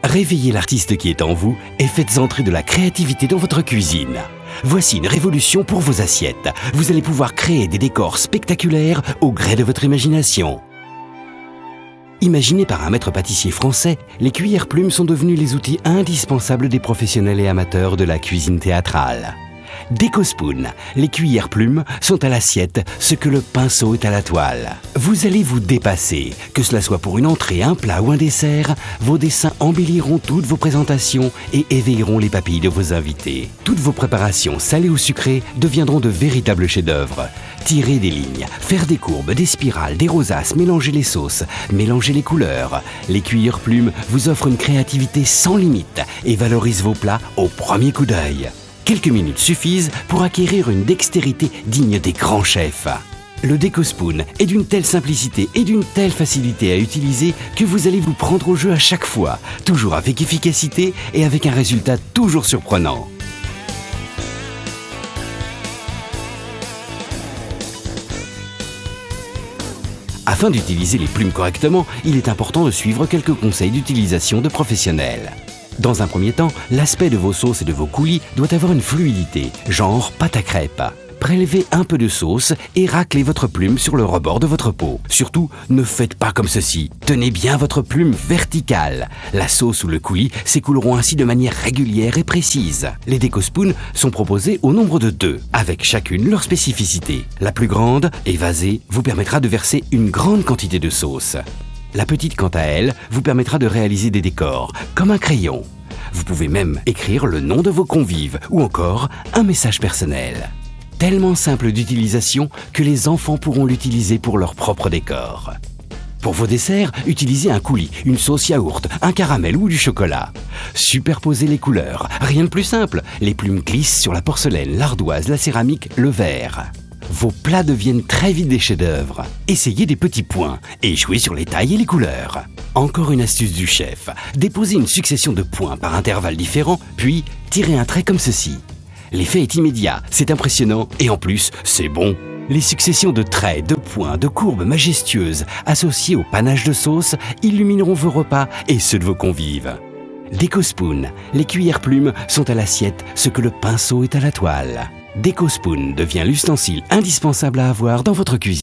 Réveillez l'artiste qui est en vous et faites entrer de la créativité dans votre cuisine. Voici une révolution pour vos assiettes. Vous allez pouvoir créer des décors spectaculaires au gré de votre imagination. Imaginées par un maître pâtissier français, les cuillères plumes sont devenues les outils indispensables des professionnels et amateurs de la cuisine théâtrale. Décospoon, les cuillères plumes sont à l'assiette ce que le pinceau est à la toile. Vous allez vous dépasser, que cela soit pour une entrée, un plat ou un dessert, vos dessins embelliront toutes vos présentations et éveilleront les papilles de vos invités. Toutes vos préparations, salées ou sucrées, deviendront de véritables chefs-d'œuvre. Tirer des lignes, faire des courbes, des spirales, des rosaces, mélanger les sauces, mélanger les couleurs. Les cuillères plumes vous offrent une créativité sans limite et valorisent vos plats au premier coup d'œil. Quelques minutes suffisent pour acquérir une dextérité digne des grands chefs. Le Décospoon est d'une telle simplicité et d'une telle facilité à utiliser que vous allez vous prendre au jeu à chaque fois, toujours avec efficacité et avec un résultat toujours surprenant. Afin d'utiliser les plumes correctement, il est important de suivre quelques conseils d'utilisation de professionnels. Dans un premier temps, l'aspect de vos sauces et de vos coulis doit avoir une fluidité, genre pâte à crêpes. Prélevez un peu de sauce et raclez votre plume sur le rebord de votre pot. Surtout, ne faites pas comme ceci. Tenez bien votre plume verticale. La sauce ou le coulis s'écouleront ainsi de manière régulière et précise. Les Décospoon sont proposés au nombre de 2, avec chacune leur spécificité. La plus grande, évasée, vous permettra de verser une grande quantité de sauce. La petite, quant à elle, vous permettra de réaliser des décors, comme un crayon. Vous pouvez même écrire le nom de vos convives ou encore un message personnel. Tellement simple d'utilisation que les enfants pourront l'utiliser pour leur propre décor. Pour vos desserts, utilisez un coulis, une sauce yaourt, un caramel ou du chocolat. Superposez les couleurs, rien de plus simple. Les plumes glissent sur la porcelaine, l'ardoise, la céramique, le verre. Vos plats deviennent très vite des chefs-d'œuvre. Essayez des petits points et jouez sur les tailles et les couleurs. Encore une astuce du chef. Déposez une succession de points par intervalles différents, puis tirez un trait comme ceci. L'effet est immédiat, c'est impressionnant et en plus, c'est bon. Les successions de traits, de points, de courbes majestueuses associées au panache de sauce illumineront vos repas et ceux de vos convives. Décospoon, les cuillères plumes sont à l'assiette ce que le pinceau est à la toile. Décospoon devient l'ustensile indispensable à avoir dans votre cuisine.